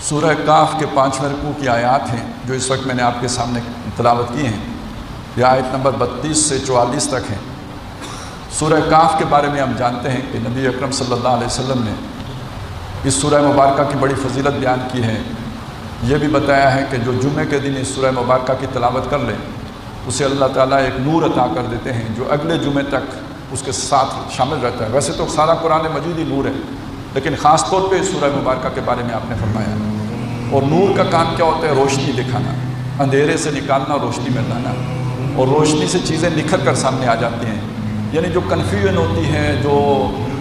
سورہ کاف کے 5ویں رکوع کی آیات ہیں جو اس وقت میں نے آپ کے سامنے تلاوت کی ہیں، یہ آیت نمبر 32 سے 44 تک ہیں۔ سورہ کاف کے بارے میں ہم جانتے ہیں کہ نبی اکرم صلی اللہ علیہ وسلم نے اس سورہ مبارکہ کی بڑی فضیلت بیان کی ہے۔ یہ بھی بتایا ہے کہ جو جمعے کے دن اس سورہ مبارکہ کی تلاوت کر لے اسے اللہ تعالیٰ ایک نور عطا کر دیتے ہیں جو اگلے جمعے تک اس کے ساتھ شامل رہتا ہے۔ ویسے تو سارا قرآن مجید ہی نور ہے، لیکن خاص طور پہ اس سورہ مبارکہ کے بارے میں آپ نے فرمایا۔ اور نور کا کام کیا ہوتا ہے؟ روشنی دکھانا، اندھیرے سے نکالنا، روشنی میں لانا، اور روشنی سے چیزیں نکھر کر سامنے آ جاتی ہیں۔ یعنی جو کنفیوژن ہوتی ہے، جو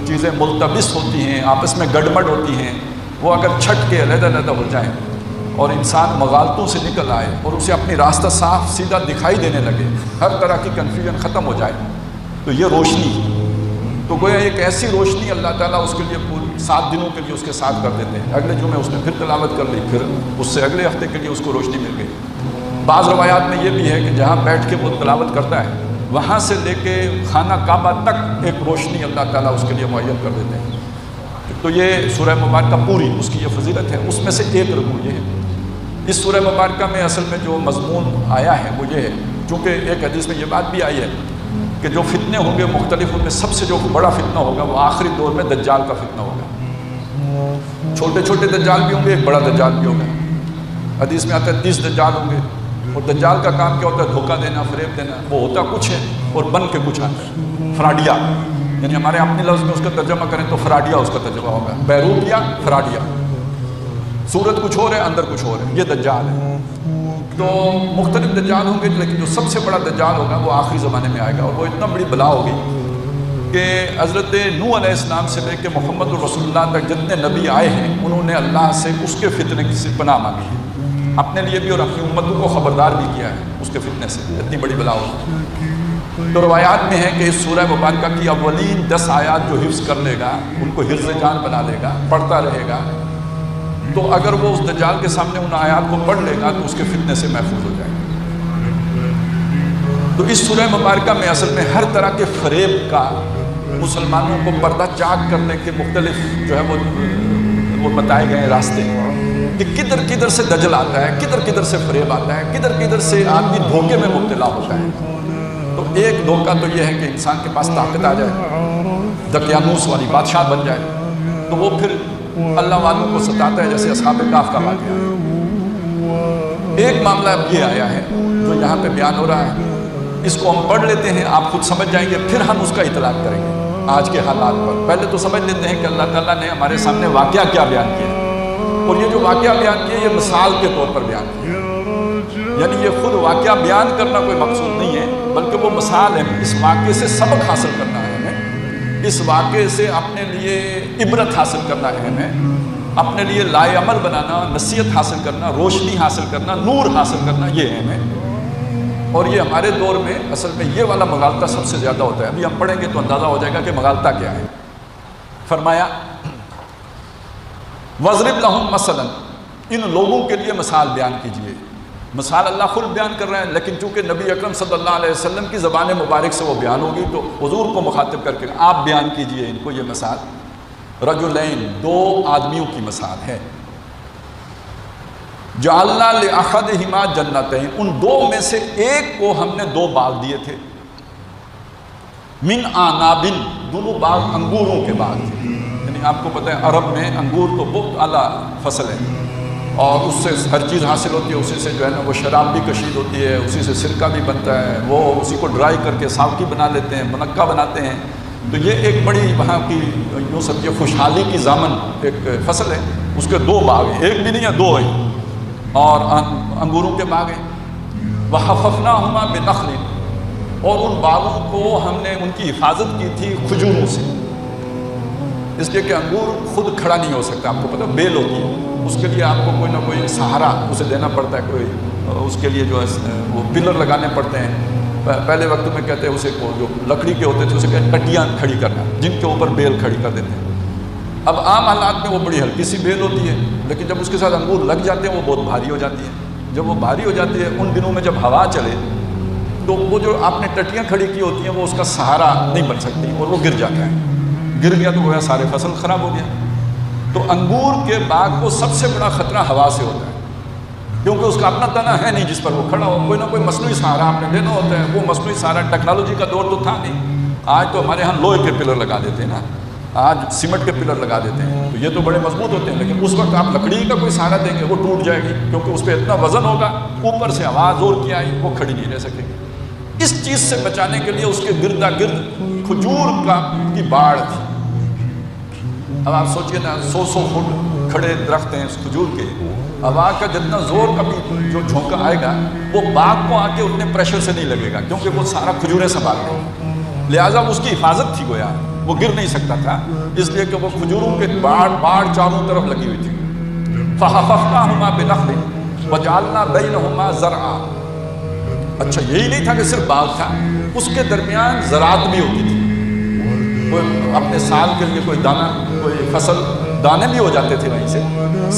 چیزیں ملتبس ہوتی ہیں، آپس میں گڑبڑ ہوتی ہیں، وہ اگر چھٹ کے علیحدہ علیحدہ ہو جائیں اور انسان مغالطوں سے نکل آئے اور اسے اپنی راستہ صاف سیدھا دکھائی دینے لگے، ہر طرح کی کنفیوژن ختم ہو جائے، تو یہ روشنی تو گویا ایک ایسی روشنی اللہ تعالیٰ اس کے لیے پوری 7 دنوں کے لیے اس کے ساتھ کر دیتے ہیں۔ اگلے جمعے اس نے پھر تلاوت کر لی، پھر اس سے اگلے ہفتے کے لیے اس کو روشنی مل گئی۔ بعض روایات میں یہ بھی ہے کہ جہاں بیٹھ کے وہ تلاوت کرتا ہے وہاں سے لے کے خانہ کعبہ تک ایک روشنی اللہ تعالیٰ اس کے لیے معین کر دیتے ہیں۔ تو یہ سورہ مبارکہ پوری اس کی یہ فضیلت ہے۔ اس میں سے ایک رکوع یہ ہے۔ اس سورہ مبارکہ میں اصل میں جو مضمون آیا ہے وہ یہ ہے، چونکہ ایک حدیث میں یہ بات بھی آئی ہے کہ جو فتنے ہوں گے مختلف، ان میں سب سے جو بڑا فتنہ ہوگا وہ آخری دور میں دجال کا فتنہ ہوگا۔ چھوٹے چھوٹے دجال بھی ہوں گے، ایک بڑا دجال بھی ہوگا۔ حدیث میں آتا ہے 30 دجال ہوں گے، اور دجال کا کام کیا ہوتا ہے؟ دھوکہ دینا، فریب دینا۔ وہ ہوتا کچھ ہے اور بن کے کچھ آتا ہے۔ فراڈیا، یعنی ہمارے اپنے لفظ میں اس کا ترجمہ کریں تو فراڈیا اس کا ترجمہ ہوگا، بیروبیا فراڈیا۔ صورت کچھ اور ہے، اندر کچھ اور ہے، یہ دجال ہے۔ تو مختلف دجال ہوں گے، لیکن جو سب سے بڑا دجال ہوگا وہ آخری زمانے میں آئے گا، اور وہ اتنا بڑی بلا ہوگی کہ حضرت نوح علیہ السلام سے لے کے محمد رسول اللہ تک جتنے نبی آئے ہیں انہوں نے اللہ سے اس کے فتنے کی پناہ مانگی ہے، اپنے لیے بھی اور اپنی امتوں کو خبردار بھی کیا ہے اس کے فتنے سے، اتنی بڑی بلا ہوگی۔ تو روایات میں ہے کہ اس سورہ مبارکہ کی اولین 10 آیات جو حفظ کر لے گا ان کو حفظ جان بنا لے گا، پڑھتا رہے گا، تو اگر وہ اس دجال کے سامنے ان آیات کو پڑھ لے گا تو اس کے فتنے سے محفوظ ہو جائے گا۔ تو اس سورہ مبارکہ میں اصل میں ہر طرح کے فریب کا، مسلمانوں کو پردہ چاک کرنے کے مختلف جو ہے وہ بتائے گئے راستے، کہ کدھر کدھر سے دجل آتا ہے، کدھر کدھر سے فریب آتا ہے، کدھر کدھر سے آدمی دھوکے میں مبتلا ہوتا ہے۔ تو ایک دھوکہ تو یہ ہے کہ انسان کے پاس طاقت آ جائے، دقیانوس والی بادشاہ بن جائے، تو وہ پھر اللہ والوں کو ستاتا ہے، جیسے اصحاب کہف کا واقعہ ہے۔ ایک معاملہ اب یہ آیا ہے جو یہاں پہ بیان ہو رہا ہے، اس کو ہم پڑھ لیتے ہیں، آپ خود سمجھ جائیں گے، پھر ہم اس کا اطلاق کریں گے آج کے حالات پر۔ پہلے تو سمجھ لیتے ہیں کہ اللہ تعالیٰ نے ہمارے سامنے واقعہ کیا بیان کیا ہے، اور یہ جو واقعہ بیان کیا یہ مثال کے طور پر بیان کیا، یعنی یہ خود واقعہ بیان کرنا کوئی مقصود نہیں ہے، بلکہ وہ مثال ہے، اس واقعے سے سبق حاصل کرنا ہے ہمیں، اس واقعے سے اپنے لیے عبرت حاصل کرنا ہے ہمیں، اپنے لیے لائے عمل بنانا، نصیحت حاصل کرنا، روشنی حاصل کرنا، نور حاصل کرنا، یہ ہے ہمیں۔ اور یہ ہمارے دور میں اصل میں یہ والا مغالطہ سب سے زیادہ ہوتا ہے۔ ابھی ہم پڑھیں گے تو اندازہ ہو جائے گا کہ مغالطہ کیا ہے۔ فرمایا وَاضْرِبْ لَهُمْ مَثَلًا، ان لوگوں کے لیے مثال بیان کیجئے۔ مثال اللہ خود بیان کر رہے ہیں، لیکن چونکہ نبی اکرم صلی اللہ علیہ وسلم کی زبان مبارک سے وہ بیان ہوگی تو حضور کو مخاطب کر کے آپ بیان کیجئے ان کو یہ مثال۔ رجلین، 2 آدمیوں کی مثال ہے۔ جعلنا لأحدہما جنتین، ان 2 میں سے ایک کو ہم نے 2 باغ دیے تھے، من اعناب، دونوں باغ انگوروں کے باغ تھے۔ یعنی آپ کو پتہ ہے عرب میں انگور تو بہت اعلیٰ فصل ہے، اور اس سے ہر چیز حاصل ہوتی ہے، اسی سے جو ہے نا وہ شراب بھی کشید ہوتی ہے، اسی سے سرکہ بھی بنتا ہے، وہ اسی کو ڈرائی کر کے ساوکی بنا لیتے ہیں، منقہ بناتے ہیں۔ تو یہ ایک بڑی وہاں کی یوں سمجھے خوشحالی کی ضامن ایک فصل ہے۔ اس کے 2 باغ ہیں، ایک بھی نہیں ہے، 2 ہیں، اور انگوروں کے باغ ہیں۔ وَحَفَفْنَاهُمَا بِنَخْلٍ، اور ان باغوں کو ہم نے ان کی حفاظت کی تھی کھجوروں سے، اس لیے کہ انگور خود کھڑا نہیں ہو سکتا، آپ کو پتہ بیل ہوتی ہے، اس کے لیے آپ کو کوئی نہ کوئی سہارا اسے دینا پڑتا ہے، کوئی اس کے لیے جو ہے وہ پلر لگانے پڑتے ہیں۔ پہلے وقت میں کہتے ہیں اسے کو جو لکڑی کے ہوتے تھے اسے کہتے ہیں ٹٹیاں کھڑی کرنا، جن کے اوپر بیل کھڑی کر دیتے ہیں۔ اب عام حالات میں وہ بڑی ہلکی سی بیل ہوتی ہے، لیکن جب اس کے ساتھ انگور لگ جاتے ہیں وہ بہت بھاری ہو جاتی ہے۔ جب وہ بھاری ہو جاتی ہے ان دنوں میں جب ہوا چلے تو وہ جو آپ نے ٹٹیاں کھڑی کی ہوتی ہیں وہ اس کا سہارا نہیں بن سکتی اور وہ گر جاتا ہے، گر گیا تو وہ سارے فصل خراب ہو گیا۔ تو انگور کے باغ کو سب سے بڑا خطرہ ہوا سے ہوتا ہے، کیونکہ اس کا اپنا تنا ہے نہیں جس پر وہ کھڑا ہو، کوئی نہ کوئی مصنوعی سہارا آپ نے لینا ہوتا ہے۔ وہ مصنوعی سہارا ٹیکنالوجی کا دور تو تھا نہیں، آج تو ہمارے ہاں لوہے کے پلر لگا دیتے ہیں نا، آج سیمنٹ کے پلر لگا دیتے ہیں، تو یہ تو بڑے مضبوط ہوتے ہیں، لیکن اس وقت آپ لکڑی کا کوئی سہارا دیں گے وہ ٹوٹ جائے گی، کیونکہ اس پہ اتنا وزن ہوگا، اوپر سے آواز زور کی آئی وہ کھڑی نہیں رہ سکے گی۔ اس چیز سے بچانے کے لیے اس کے گردا گرد کھجور کی باڑ تھی۔ اب آپ سوچئے نا 100 فٹ کھڑے درخت ہیں اس کھجور کے، ہوا کا جتنا زور کا بھی جو جھونکا آئے گا وہ باغ کو آ کے اتنے پریشر سے نہیں لگے گا، کیونکہ وہ سارا کھجوریں سنبھالتے ہیں، لہٰذا اس کی حفاظت تھی گویا، وہ گر نہیں سکتا تھا، اس لیے کہ وہ کھجوروں کے باڑ چاروں طرف لگی ہوئی تھی۔ فَحَفَفْنَاهُمَا بِنَخْلٍ وَجَعَلْنَا بَيْنَهُمَا زَرْعًا۔ اچھا یہی نہیں تھا کہ صرف باغ تھا، اس کے درمیان زراعت بھی ہوتی تھی، کوئی اپنے سال کے لیے کوئی دانہ، کوئی فصل، دانے بھی ہو جاتے تھے وہیں سے،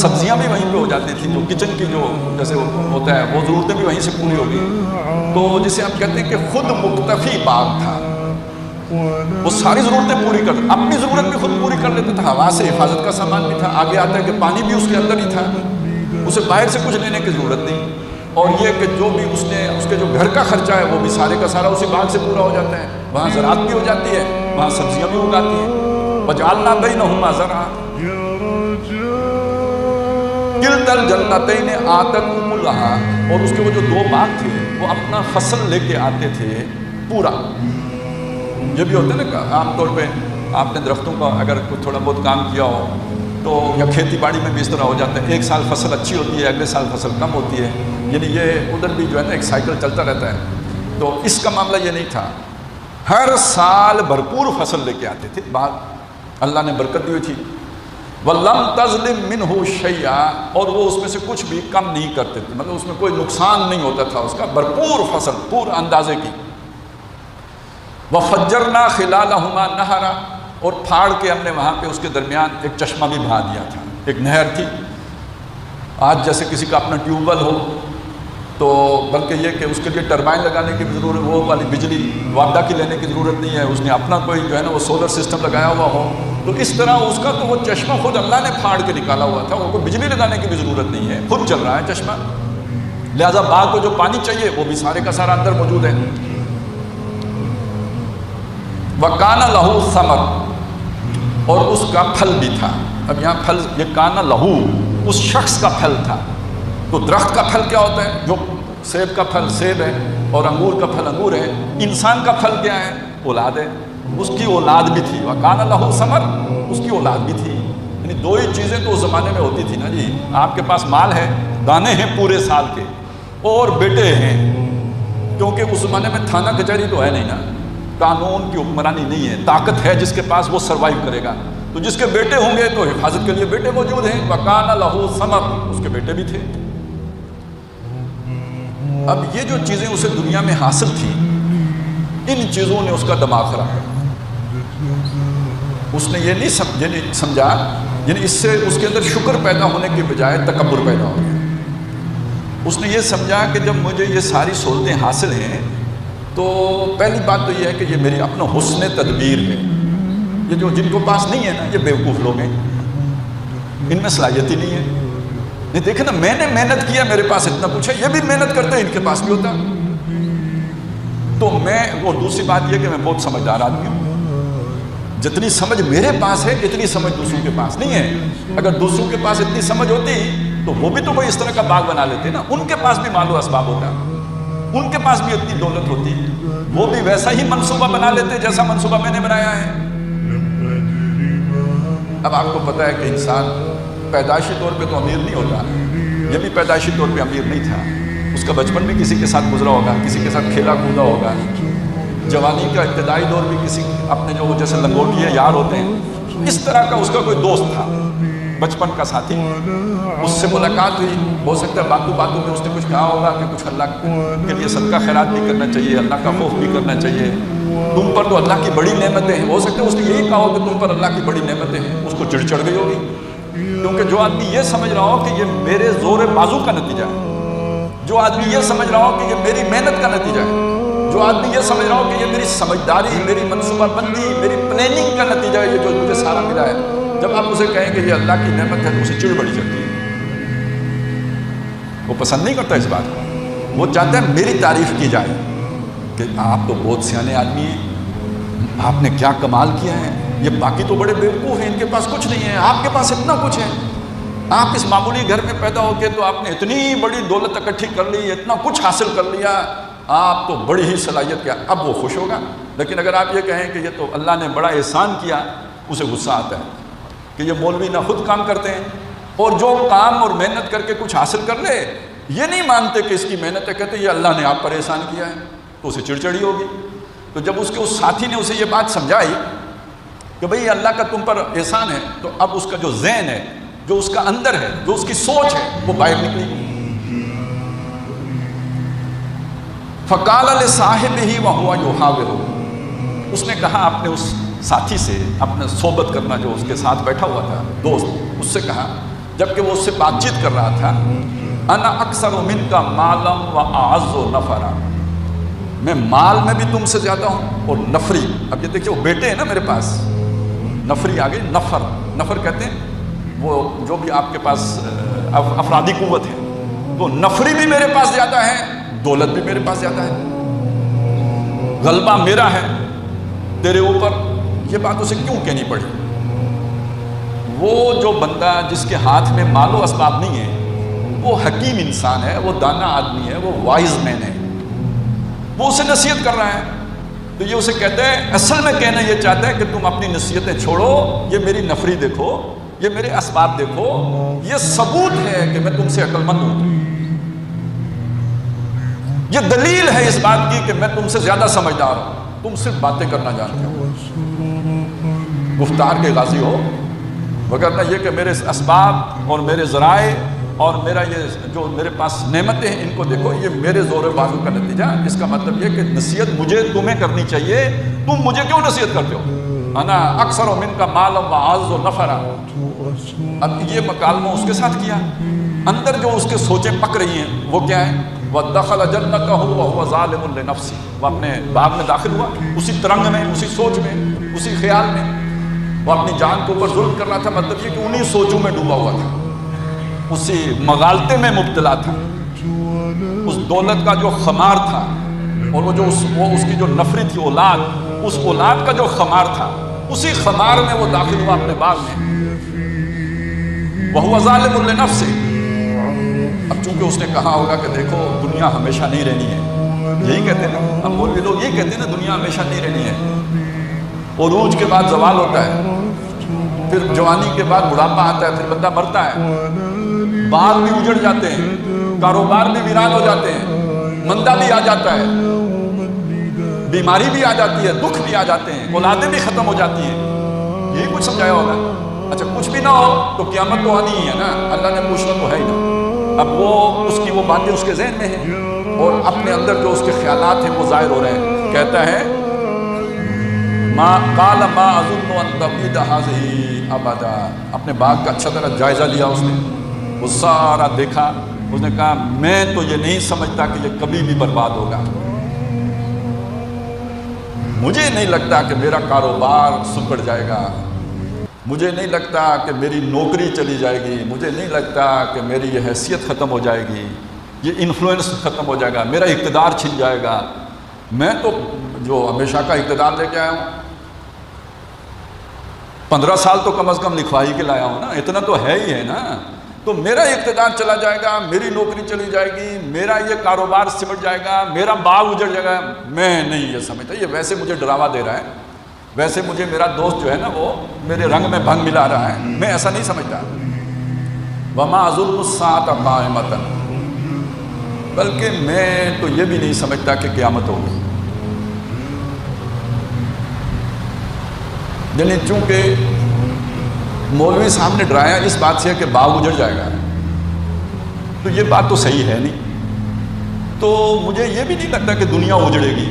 سبزیاں بھی وہیں پہ ہو جاتی تھیں، جو کچن کی جو جیسے ہوتا ہے وہ ضرورتیں بھی وہیں سے پوری ہو گئی، تو جسے ہم کہتے ہیں کہ خود مکتفی باغ تھا، وہ ساری ضرورتیں پوری کر، اپنی ضرورت بھی خود پوری کر لیتا تھا، ہوا سے حفاظت کا سامان بھی تھا، آگے آتا ہے کہ پانی بھی اس کے اندر ہی تھا، اسے باہر سے کچھ لینے کی ضرورت نہیں، اور یہ کہ جو بھی اس کے جو گھر کا خرچہ ہے وہ بھی سارے کا سارا اسی باغ سے پورا ہو جاتا ہے، وہاں زراعت بھی ہو جاتی ہے، وہاں سبزیاں بھی اگاتی ہیں۔ وَجَعَلْنَا بَيْنَهُمَا زَرْعًا كِلْتَا الْجَنَّتَيْنِ آتَتْ أُكُلَهَا، اور اس کے وہ جو دو باغ تھے وہ اپنا فصل لے کے آتے تھے پورا۔ یہ بھی ہوتا ہے نا عام طور پہ آپ نے درختوں کا اگر کوئی تھوڑا بہت کام کیا ہو تو یا کھیتی باڑی میں بھی اس طرح ہو جاتا ہے، ایک سال فصل اچھی ہوتی ہے، اگلے سال فصل کم ہوتی ہے، یعنی یہ ادھر بھی جو ہے نا ایک سائیکل چلتا رہتا ہے، تو اس کا معاملہ یہ نہیں تھا، ہر سال بھرپور فصل لے کے آتے تھے باغ، اللہ نے برکت دی ہوئی تھی۔ وَلَمْ تَظْلِمْ مِنْهُ شَيْئًا، اور وہ اس میں سے کچھ بھی کم نہیں کرتے تھے، مطلب اس میں کوئی نقصان نہیں ہوتا تھا، اس کا بھرپور فصل پورا اندازے کی۔ وَفَجَّرْنَا خِلَالَهُمَا نَهَرًا، اور پھاڑ کے ہم نے وہاں پہ اس کے درمیان ایک چشمہ بھی بہا دیا تھا، ایک نہر تھی۔ آج جیسے کسی کا اپنا ٹیوب ویل ہو تو بلکہ یہ کہ اس کے لیے ٹربائن لگانے کی بھی ضرورت، وہ والی بجلی وابڈا کی لینے کی ضرورت نہیں ہے، اس نے اپنا کوئی جو ہے نا وہ سولر سسٹم لگایا ہوا ہو، تو اس طرح اس کا تو وہ چشمہ خود اللہ نے پھاڑ کے نکالا ہوا تھا، وہ کوئی بجلی لگانے کی بھی ضرورت نہیں ہے، خود چل رہا ہے چشمہ، لہٰذا باغ کو جو پانی چاہیے وہ بھی سارے کا سارا اندر موجود ہے۔ وَكَانَ لَهُ ثَمَرٌ، اور اس کا پھل بھی تھا۔ اب یہاں پھل، یہ کانا لہو اس شخص کا پھل تھا، تو درخت کا پھل کیا ہوتا ہے؟ جو سیب کا پھل سیب ہے اور انگور کا پھل انگور ہے، انسان کا پھل کیا ہے؟ اولاد ہے، اس کی اولاد بھی تھی، وَكَانَ لَهُ ثَمَرٌ، اس کی اولاد بھی تھی، یعنی دو ہی چیزیں تو اس زمانے میں ہوتی تھی نا جی، آپ کے پاس مال ہے، دانے ہیں پورے سال کے، اور بیٹے ہیں، کیونکہ اس زمانے میں تھانہ کچہری تو ہے نہیں نا، قانون کی حکمرانی نہیں ہے، طاقت ہے جس کے پاس وہ سروائیو کرے گا، تو جس کے بیٹے ہوں گے تو حفاظت کے لیے بیٹے موجود ہیں، وَكَانَ لَهُ ثَمَرٌ، اس کے بیٹے بھی تھے۔ اب یہ جو چیزیں اسے دنیا میں حاصل تھیں، ان چیزوں نے اس کا دماغ خراب کیا، اس نے یہ نہیں سمجھا، یعنی اس سے اس کے اندر شکر پیدا ہونے کے بجائے تکبر پیدا ہو گیا۔ اس نے یہ سمجھا کہ جب مجھے یہ ساری سہولتیں حاصل ہیں تو پہلی بات تو یہ ہے کہ یہ میری اپنا حسن تدبیر ہے، یہ جو جن کو پاس نہیں ہے نا یہ بیوقوف لوگ ہیں، ان میں صلاحیت ہی نہیں ہے، نہیں دیکھیں نا میں نے محنت کیا، میرے پاس اتنا کچھ ہے، یہ بھی محنت کرتے ہیں، ان کے پاس بھی ہوتا، تو میں، اور دوسری بات یہ کہ میں بہت سمجھدار آدمی ہوں، جتنی سمجھ میرے پاس ہے اتنی سمجھ دوسروں کے پاس نہیں ہے، اگر دوسروں کے پاس اتنی سمجھ ہوتی تو وہ بھی تو کوئی اس طرح کا باغ بنا لیتے نا، ان کے پاس بھی مال و اسباب ہوتا، ان کے پاس بھی اتنی دولت ہوتی، وہ بھی ویسا ہی منصوبہ بنا لیتے جیسا منصوبہ میں نے بنایا ہے۔ اب آپ کو پتہ ہے کہ انسان پیدائشی طور پہ تو امیر نہیں ہوتا، یہ بھی پیدائشی طور پہ امیر نہیں تھا، اس کا بچپن بھی کسی کے ساتھ گزرا ہوگا، کسی کے ساتھ کھیلا کودا ہوگا، جوانی کا ابتدائی دور بھی کسی اپنے جو جیسے لنگوٹیے یار ہوتے ہیں اس طرح کا اس کا کوئی دوست تھا، بچپن کا ساتھی، اس سے ملاقات ہوئی، ہو سکتا ہے باتوں باتوں میں اس نے کچھ کہا ہوگا کہ کچھ اللہ کے لیے صدقہ خیرات بھی کرنا چاہیے، اللہ کا خوف بھی کرنا چاہیے، تم پر تو اللہ کی بڑی نعمتیں ہیں، ہو سکتا ہے اس نے یہی کہا ہو کہ تم پر اللہ کی بڑی نعمتیں ہیں، اس کو چڑ چڑھ گئی ہوگی، کیونکہ جو آدمی یہ سمجھ رہا ہو کہ یہ میرے زور بازو کا نتیجہ ہے، جو آدمی یہ سمجھ رہا ہو کہ یہ میری محنت کا نتیجہ ہے، جو آدمی یہ سمجھ رہا ہو کہ یہ میری سمجھداری، میری منصوبہ بندی، میری پلاننگ کا نتیجہ ہے، یہ جو مجھے سارا ملا ہے، جب آپ اسے کہیں کہ یہ اللہ کی نعمت ہے تو اسے چڑ بڑی چڑھتی ہے، وہ پسند نہیں کرتا اس بات کو، وہ چاہتا ہے میری تعریف کی جائے کہ آپ تو بہت سیانے آدمی ہیں، آپ نے کیا کمال کیا ہے، یہ باقی تو بڑے بیوقوف ہیں، ان کے پاس کچھ نہیں ہے، آپ کے پاس اتنا کچھ ہے، آپ اس معمولی گھر میں پیدا ہو کے تو آپ نے اتنی بڑی دولت اکٹھی کر لی، اتنا کچھ حاصل کر لیا، آپ تو بڑی ہی صلاحیت کیا، اب وہ خوش ہوگا۔ لیکن اگر آپ یہ کہیں کہ یہ تو اللہ نے بڑا احسان کیا، اسے غصہ آتا ہے کہ یہ مولوی نہ خود کام کرتے ہیں اور جو کام اور محنت کر کے کچھ حاصل کر لے یہ نہیں مانتے کہ اس کی محنت ہے، کہتے یہ اللہ نے آپ پر احسان کیا ہے، تو اسے چڑچڑی ہوگی۔ تو جب اس کے اس ساتھی نے اسے یہ بات سمجھائی کہ بھئی اللہ کا تم پر احسان ہے، تو اب اس کا جو ذہن ہے، جو اس کا اندر ہے، جو اس کی سوچ ہے، وہ باہر نکلی۔ فَقَالَ لِصَاحِبِهِ وَهُوَ يُحَاوِرُهُ، اس نے کہا اپنے اس ساتھی سے، اپنے صحبت کرنا جو اس کے ساتھ بیٹھا ہوا تھا دوست، اس سے کہا جبکہ وہ اس سے بات چیت کر رہا تھا، انا اکثر منکا مالا واعز نفرا، میں مال میں بھی تم سے زیادہ ہوں اور نفری، اب یہ دیکھیے وہ بیٹے ہیں نا میرے پاس، نفری آگے نفر، نفر کہتے ہیں وہ جو بھی آپ کے پاس افرادی قوت ہے، تو نفری بھی میرے پاس زیادہ ہے، دولت بھی میرے پاس زیادہ ہے، غلبہ میرا ہے تیرے اوپر۔ یہ بات اسے کیوں کہنی پڑی؟ وہ جو بندہ جس کے ہاتھ میں مال و اسباب نہیں ہے، وہ حکیم انسان ہے، وہ دانا آدمی ہے، وہ وائز مین ہے، وہ اسے نصیحت کر رہا ہے، تو یہ اسے کہتا ہے، اصل میں کہنا یہ چاہتا ہے کہ تم اپنی نصیحتیں چھوڑو، یہ میری نفری دیکھو، یہ میرے اسباب دیکھو، یہ ثبوت ہے کہ میں تم سے عقل مند ہوں، یہ دلیل ہے اس بات کی کہ میں تم سے زیادہ سمجھدار ہوں، تم صرف باتیں کرنا جانتے ہو، گفتار کے غازی ہو، وگرنہ یہ کہ میرے اسباب اور میرے ذرائع اور میرا یہ جو میرے پاس نعمتیں ہیں ان کو دیکھو، یہ میرے زور و بازو کا نتیجہ۔ اس کا مطلب یہ کہ نصیحت مجھے تمہیں کرنی چاہیے، تم مجھے کیوں نصیحت کرتے ہو؟ انا اکثر من کا مالا واعز نفرا۔ اب یہ مکالمہ اس کے ساتھ کیا، اندر جو اس کے سوچیں پک رہی ہیں وہ کیا ہیں؟ وَدَخَلَ جَنَّتَهُ وَهُوَ ظَالِمٌ لِنَفْسِهِ، وہ اپنے باغ میں داخل ہوا، اسی ترنگ میں، اسی سوچ میں، اسی خیال میں، وہ اپنی جان کے اوپر ظلم کر رہا تھا، مطلب یہ کہ انہی سوچوں میں ڈوبا ہوا تھا، اسی مغالطے میں مبتلا تھا، اس دولت کا جو خمار تھا اور وہ جو اس کی جو نفری تھی اولاد، اس اولاد کا جو خمار تھا، اسی خمار میں وہ داخل ہوا اپنے باغ میں۔ وَهُوَ ظَالِمٌ لِنَفْسِهِ، اب چونکہ اس نے کہا ہوگا کہ دیکھو دنیا ہمیشہ نہیں رہنی ہے، یہی کہتے ہیں نا، اب مولوی لوگ یہی کہتے ہیں نا، دنیا ہمیشہ نہیں رہنی ہے، عروج کے بعد زوال ہوتا ہے، پھر جوانی کے بعد بڑھاپا آتا ہے، پھر بندہ مرتا ہے، باغ بھی اجڑ جاتے ہیں، کاروبار بھی ویران ہو جاتے ہیں، مندہ بھی آ جاتا ہے، بیماری بھی آ جاتی ہے، دکھ بھی آ جاتے ہیں، اولادیں بھی ختم ہو جاتی ہیں، یہی کچھ سمجھایا ہوگا۔ اچھا کچھ بھی نہ ہو تو قیامت تو آنی ہی ہے نا، اللہ نے پوچھنا تو ہے ہی نا۔ اب وہ اس کی وہ باتیں اس کے ذہن میں ہیں اور اپنے اندر جو اس کے خیالات ہیں وہ ظاہر ہو رہے ہیں۔ کہتا ہے قال ما اظن ان تبید هذه ابدا، اپنے باغ کا اچھا طرح جائزہ لیا اس نے، وہ سارا دیکھا، اس نے کہا میں تو یہ نہیں سمجھتا کہ یہ کبھی بھی برباد ہوگا، مجھے نہیں لگتا کہ میرا کاروبار سکڑ جائے گا، مجھے نہیں لگتا کہ میری نوکری چلی جائے گی، مجھے نہیں لگتا کہ میری یہ حیثیت ختم ہو جائے گی، یہ انفلوئنس ختم ہو جائے گا، میرا اقتدار چھن جائے گا، میں تو جو ہمیشہ کا اقتدار لے کے آیا ہوں، 15 سال تو کم از کم لکھوائی کے لایا ہوں نا، اتنا تو ہے ہی ہے نا، تو میرا اقتدار چلا جائے گا، میری نوکری چلی جائے گی، میرا یہ کاروبار سمٹ جائے گا، میرا باغ اجڑ جائے گا، میں نہیں یہ سمجھتا، یہ ویسے مجھے ڈراوا دے رہا ہے، ویسے مجھے میرا دوست جو ہے نا وہ میرے رنگ میں بھنگ ملا رہا ہے، میں ایسا نہیں سمجھتا۔ وَمَا أَظُنُّ السَّاعَةَ قَائِمَةً، بلکہ میں تو یہ بھی نہیں سمجھتا کہ قیامت ہوگی، یعنی چونکہ مولوی صاحب نے ڈرایا اس بات سے کہ باغ اجڑ جائے گا، تو یہ بات تو صحیح ہے نہیں، تو مجھے یہ بھی نہیں لگتا کہ دنیا اجڑے گی،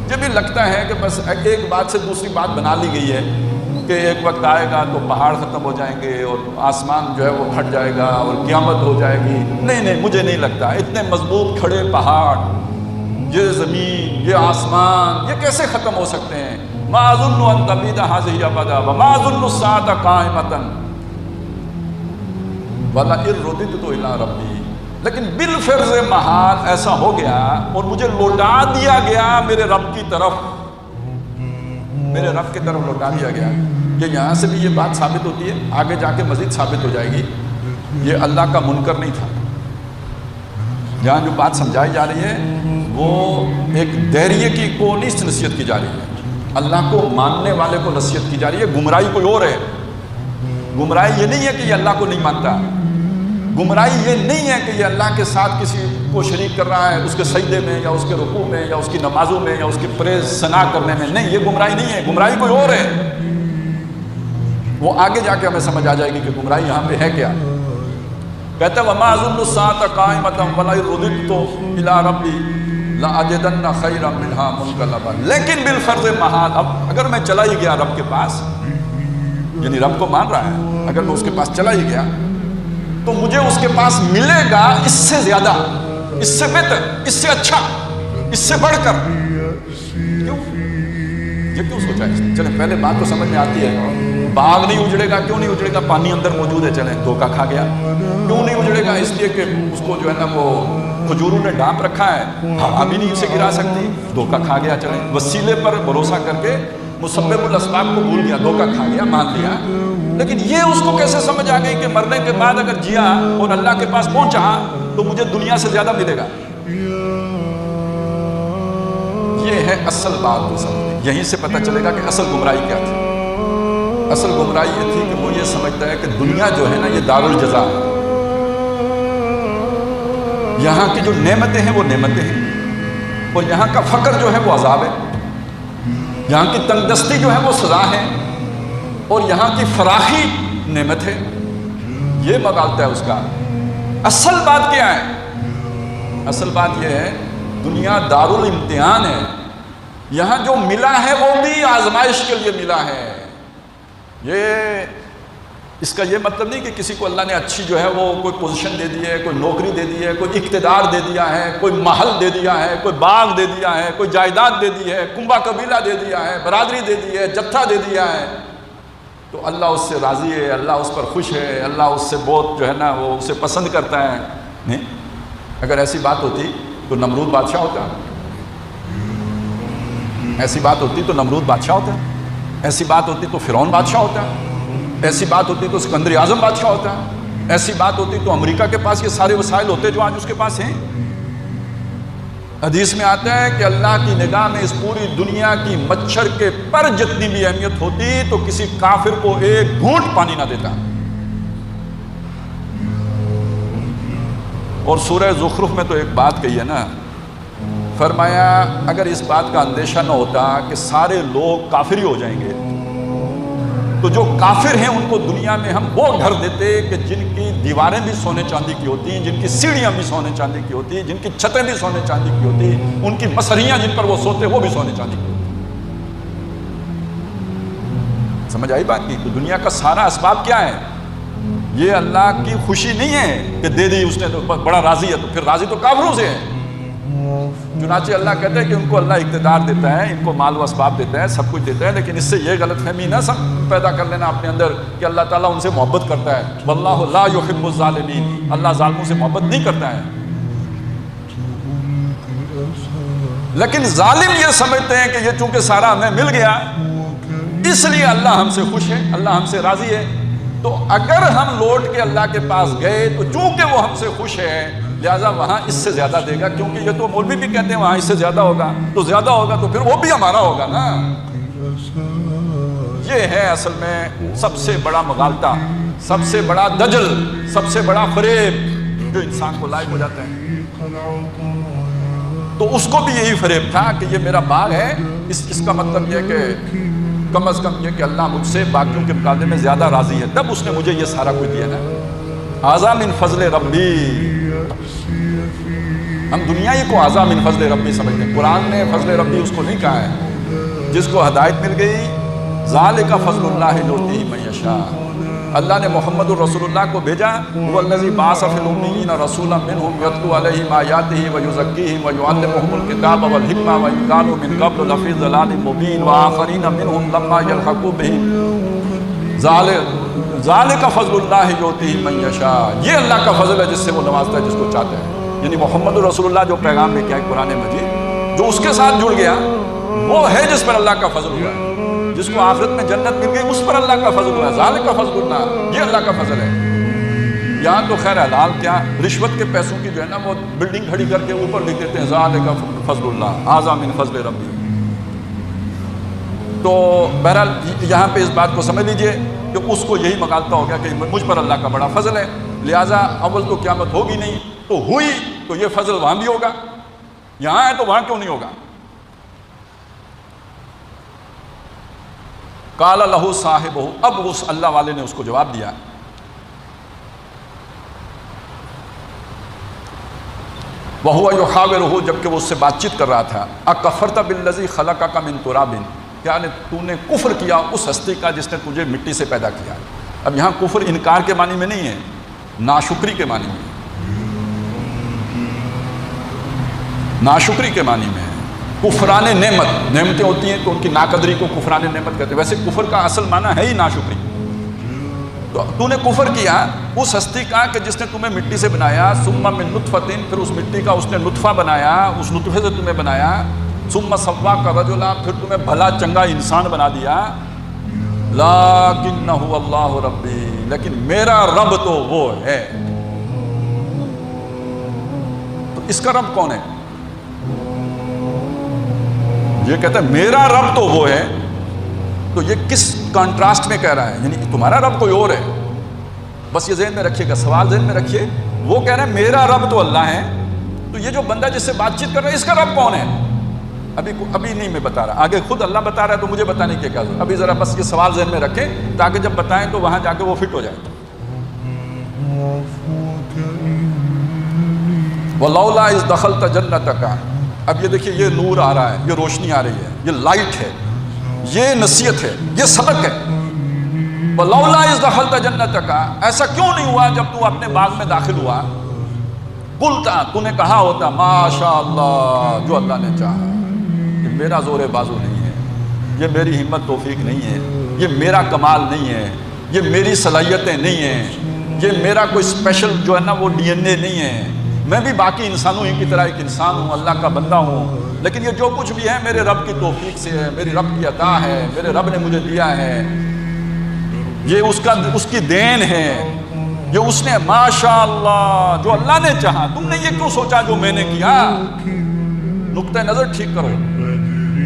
یہ بھی لگتا ہے کہ بس ایک بات سے دوسری بات بنا لی گئی ہے کہ ایک وقت آئے گا تو پہاڑ ختم ہو جائیں گے اور آسمان جو ہے وہ پھٹ جائے گا اور قیامت ہو جائے گی۔ نہیں مجھے نہیں لگتا، اتنے مضبوط کھڑے پہاڑ، یہ زمین، یہ آسمان، یہ کیسے ختم ہو سکتے ہیں؟ ما اظن ان تبید هذه ابدا وما اظن الساعة قائمة ولئن رددت الى ربی، لیکن بالفرض محال ایسا ہو گیا اور مجھے لوٹا دیا گیا میرے رب کی طرف، میرے رب کی طرف لوٹا دیا گیا، کہ یہاں سے بھی یہ بات ثابت ہوتی ہے، آگے جا کے مزید ثابت ہو جائے گی، یہ اللہ کا منکر نہیں تھا۔ یہاں جو بات سمجھائی جا رہی ہے وہ ایک دہریے کی کو نہیں نصیحت کی جا رہی ہے، اللہ کو ماننے والے کو نصیحت کی جا رہی ہے۔ گمراہی کوئی اور ہے، گمراہی یہ نہیں ہے کہ یہ اللہ کو نہیں مانتا، گمراہی یہ نہیں ہے کہ یہ اللہ کے ساتھ کسی کو شریک کر رہا ہے اس کے سجدے میں یا اس کے رکوع میں یا اس کی نمازوں میں یا اس کی پریز ثنا کرنے میں، نہیں، یہ گمراہی نہیں ہے، گمراہی کوئی اور ہے۔ وہ آگے جا کے ہمیں سمجھ آ جائے گی کہ گمراہی یہاں پہ ہے کیا۔ کہتا ہے وَمَا أَظُنُّ السَّاعَةَ قَائِمَةً وَلَئِن رُدِدتُّ إِلَىٰ رَبِّي لَأَجِدَنَّ خَيْرًا مِنْهَا مُنْقَلَبًا، لیکن بالفرض محال اب اگر میں چلا ہی گیا رب کے پاس، یعنی رب کو مان رہا ہے، اگر میں اس کے پاس چلا ہی گیا تو مجھے اس کے پاس ملے گا اس سے زیادہ، اس سے بہتر، اس سے اچھا، اس سے بڑھ کر۔ کیوں؟ یہ کیوں سوچا ہے؟ چلیں پہلے بات تو سمجھ میں آتی ہے، باغ نہیں اجڑے گا، کیوں نہیں اجڑے گا؟ پانی اندر موجود ہے، چلیں دھوکہ کھا گیا۔ کیوں نہیں اجڑے گا؟ اس لیے کہ اس کو جو ہے نا وہ کھجوروں نے ڈھانپ رکھا ہے، ہوا بھی نہیں اسے گرا سکتی، دھوکہ کھا گیا۔ چلیں وسیلے پر بھروسہ کر کے مسبب الاسباب کو بھول گیا، دھوکہ کھا گیا، مان لیا۔ لیکن یہ اس کو کیسے سمجھ آ گئی کہ مرنے کے بعد اگر جیا اور اللہ کے پاس پہنچا تو مجھے دنیا سے زیادہ ملے گا؟ یہ ہے اصل بات تو سمجھے، یہیں سے پتہ چلے گا کہ اصل گمراہی کیا تھی۔ اصل گمراہی یہ تھی کہ وہ یہ سمجھتا ہے کہ دنیا جو ہے نا یہ دار الجزا ہے، یہاں کی جو نعمتیں ہیں وہ نعمتیں ہیں، اور یہاں کا فقر جو ہے وہ عذاب ہے، یہاں کی تنگ دستی جو ہے وہ سزا ہے، اور یہاں کی فراخی نعمت ہے۔ یہ مغالطہ ہے اس کا۔ اصل بات کیا ہے؟ اصل بات یہ ہے دنیا دار الامتحان ہے، یہاں جو ملا ہے وہ بھی آزمائش کے لیے ملا ہے۔ یہ اس کا یہ مطلب نہیں کہ کسی کو اللہ نے اچھی جو ہے وہ کوئی پوزیشن دے دی ہے، کوئی نوکری دے دی ہے، کوئی اقتدار دے دیا ہے، کوئی محل دے دیا ہے، کوئی باغ دے دیا ہے، کوئی جائیداد دے دی ہے، کنبہ قبیلہ دے دیا ہے، برادری دے دی ہے، جتھا دے دیا ہے، تو اللہ اس سے راضی ہے، اللہ اس پر خوش ہے، اللہ اس سے بہت جو ہے نا وہ اسے پسند کرتا ہے۔ نہیں، اگر ایسی بات ہوتی تو نمرود بادشاہ ہوتا، ایسی بات ہوتی تو نمرود بادشاہ ہوتا، ایسی بات ہوتی تو فرعون بادشاہ ہوتا، ایسی بات ہوتی تو سکندر اعظم بادشاہ ہوتا، ایسی بات ہوتی تو امریکہ کے پاس یہ سارے وسائل ہوتے جو آج اس کے پاس ہیں۔ حدیث میں آتا ہے کہ اللہ کی نگاہ میں اس پوری دنیا کی مچھر کے پر جتنی بھی اہمیت ہوتی تو کسی کافر کو ایک گھونٹ پانی نہ دیتا۔ اور سورہ زخرف میں تو ایک بات کہی ہے نا، فرمایا اگر اس بات کا اندیشہ نہ ہوتا کہ سارے لوگ کافر ہی ہو جائیں گے تو جو کافر ہیں ان کو دنیا میں ہم وہ گھر دیتے کہ جن کی دیواریں بھی سونے چاندی کی ہوتی، جن کی سیڑھیاں بھی سونے چاندی کی ہوتی، جن کی چھتیں بھی سونے چاندی کی ہوتی، ان کی مسریاں جن پر وہ سوتے وہ بھی سونے چاندی کی ہوتی۔ سمجھ آئی بات کی؟ تو دنیا کا سارا اسباب کیا ہے؟ یہ اللہ کی خوشی نہیں ہے کہ دے دی اس نے تو بڑا راضی ہے، تو پھر راضی تو کافروں سے ہے۔ چنانچہ اللہ کہتا ہے کہ ان کو اللہ اقتدار دیتا ہے، ان کو مال و اسباب دیتا ہے، سب کچھ دیتا ہے، لیکن اس سے یہ غلط فہمی نہ پیدا کر لینا اپنے اندر کہ اللہ تعالیٰ ان سے محبت کرتا ہے۔ واللہ لا یحب الظالمین، اللہ ظالموں سے محبت نہیں کرتا ہے۔ لیکن ظالم یہ سمجھتے ہیں کہ یہ چونکہ سارا ہمیں مل گیا اس لیے اللہ ہم سے خوش ہے، اللہ ہم سے راضی ہے، تو اگر ہم لوٹ کے اللہ کے پاس گئے تو چونکہ وہ ہم سے خوش ہے لہذا وہاں اس سے زیادہ دے گا، کیونکہ یہ تو مولوی بھی کہتے ہیں وہاں اس سے زیادہ ہوگا، تو زیادہ ہوگا تو پھر وہ بھی ہمارا ہوگا نا۔ یہ ہے اصل میں سب سے بڑا مغالطہ، سب سے بڑا دجل، سب سے بڑا فریب جو انسان کو لائق ہو جاتا ہے۔ تو اس کو بھی یہی فریب تھا کہ یہ میرا باغ ہے، اس کا مطلب یہ کہ کم از کم یہ کہ اللہ مجھ سے باقیوں کے مقابلے میں زیادہ راضی ہے، تب اس نے مجھے یہ سارا کچھ دیا نا۔ ھذا من فضل ربی، ہم دنیا ہی کو ھذا من فضل ربی سمجھتے ہیں، قرآن نے فضل ربی اس کو نہیں کہا ہے۔ جس کو ہدایت مل گئی ذالک فضل اللہ یؤتیہ من یشاء، اللہ نے محمد الرسول اللہ کو بھیجا، والذی بعث فی الامیین رسولا منہم یتلو علیہم آیاتہ ویزکیہم ویعلمہم الکتاب والحکمہ وإن کانوا من قبل لفی ضلال مبین وآخرین منہم لما یلحقوا بہم ذالک فضل اللہ یؤتیہ من یشاء۔ یہ اللہ کا فضل ہے جس سے وہ نوازتا ہے جس کو چاہتا ہے۔ یعنی محمد الرسول اللہ جو پیغام لے کے آئے قرآن مجید، جو اس کے ساتھ جڑ گیا وہ ہے جس پر اللہ کا فضل ہوا ہے۔ جس کو آخرت میں جنت مل گئی اس پر اللہ کا فضل ہوا ہے، ذالک فضل اللہ، یہ اللہ کا فضل ہے۔ یہاں تو خیر حلال کیا، رشوت کے پیسوں کی جو ہے نا وہ بلڈنگ کھڑی کر کے اوپر لکھ دیتے ہیں ذالک فضل اللہ ھذا من فضل ربی۔ تو بہرحال یہاں پہ اس بات کو سمجھ لیجئے کہ اس کو یہی مغالطہ ہو گیا کہ مجھ پر اللہ کا بڑا فضل ہے، لہٰذا اول تو قیامت ہوگی نہیں، تو ہوئی تو یہ فضل وہاں بھی ہوگا، یہاں ہے تو وہاں کیوں نہیں ہوگا۔ قال لہ صاحبہ، اب اس اللہ والے نے اس کو جواب دیا، وہو یحاورہ، جبکہ وہ اس سے بات چیت کر رہا تھا، اکفرت بالذی خلقک من تراب، کیا تو نے کفر کیا اس ہستی کا جس نے تجھے مٹی سے پیدا کیا۔ اب یہاں کفر انکار کے معنی میں نہیں ہے، ناشکری کے معنی میں، ناشکری کے معنی میں ہے۔ کفران نعمت، نعمتیں ہوتی ہیں تو ان کی ناقدری کو کفران نعمت کہتے ہیں، ویسے کفر کا اصل معنی ہے ہی ناشکری۔ تو نے کفر کیا اس ہستی کا کہ جس نے تمہیں مٹی سے بنایا، ثم من نطفۃ، پھر اس مٹی کا اس نے نطفہ بنایا، اس نطفے سے تمہیں بنایا، ثم سواک رجلا، پھر تمہیں بھلا چنگا انسان بنا دیا، لیکنہ اللہ ربی، لیکن میرا رب تو وہ ہے۔ تو اس کا رب کون ہے؟ یہ کہتا ہے میرا رب تو وہ ہے، تو یہ کس کانٹراسٹ میں کہہ رہا ہے؟ یعنی تمہارا رب کوئی اور ہے، بس یہ ذہن میں رکھیے گا، سوال ذہن میں رکھیے۔ وہ کہہ رہا ہے میرا رب تو اللہ ہے، تو یہ جو بندہ جس سے بات چیت کر رہا ہے اس کا رب کون ہے؟ ابھی نہیں میں بتا رہا، آگے خود اللہ بتا رہا ہے تو مجھے بتانے کی کیا ضرورت، ابھی ذرا بس یہ سوال ذہن میں رکھیں تاکہ جب بتائیں تو وہاں جا کے وہ فٹ ہو جائے۔ وَلَوْلَا إِذْ دَخَلْتَ جَنَّتَكَ، اب یہ دیکھیے یہ نور آ رہا ہے، یہ روشنی آ رہی ہے، یہ لائٹ ہے، یہ نصیحت ہے، یہ سبق ہے۔ وَلَوْلَا إِذْ دَخَلْتَ جَنَّتَكَ، ایسا کیوں نہیں ہوا جب تو اپنے باغ میں داخل ہوا، قُلْتَ، تو نے کہا ہوتا ما شاء اللہ، جو اللہ نے چاہا۔ یہ میرا زور بازو نہیں ہے، یہ میری ہمت توفیق نہیں ہے، یہ میرا کمال نہیں ہے، یہ میری صلاحیتیں نہیں ہیں، یہ میرا کوئی اسپیشل جو ہے نا وہ ڈی این اے نہیں ہے، میں بھی باقی انسانوں ہی کی طرح ایک انسان ہوں، اللہ کا بندہ ہوں، لیکن یہ جو کچھ بھی ہے میرے رب کی توفیق سے ہے، میری رب کی عطا ہے، میرے رب نے مجھے دیا ہے، یہ اس کی دین ہے، یہ اس نے ماشاءاللہ جو اللہ نے چاہا۔ تم نے یہ کیوں سوچا جو میں نے کیا؟ نقطہ نظر ٹھیک کرو،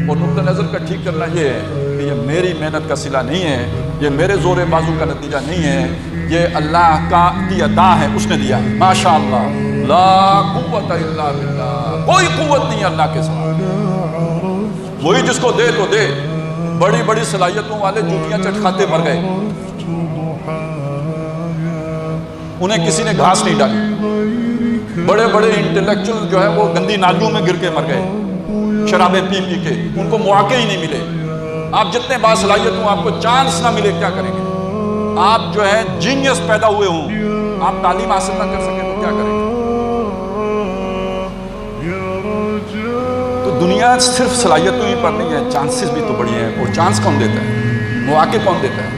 اور نقطہ نظر کا ٹھیک کرنا یہ ہے کہ یہ میری محنت کا صلہ نہیں ہے، یہ میرے زور بازو کا نتیجہ نہیں ہے، یہ اللہ کی عطا ہے، اس نے دیا ہے۔ ماشاءاللہ لا قوت الا باللہ، کوئی قوت نہیں ہے اللہ کے ساتھ، وہی جس کو دے تو دے۔ بڑی بڑی صلاحیتوں والے جوتیاں چٹکھاتے مر گئے، انہیں کسی نے گھاس نہیں ڈالی۔ بڑے بڑے انٹلیکچوئل جو ہے وہ گندی نالیوں میں گر کے مر گئے، شرابیں پی پی کے، ان کو مواقع ہی نہیں ملے۔ آپ جتنے باصلاحیت ہوں، آپ کو چانس نہ ملے، کیا کریں گے؟ آپ جو ہے جینیس پیدا ہوئے ہوں، آپ تعلیم حاصل نہ کر سکیں تو کیا کریں گے؟ تو دنیا صرف صلاحیتوں ہی پر نہیں ہے، چانسز بھی تو بڑی ہیں، اور چانس کون دیتا ہے؟ مواقع کون دیتا ہے؟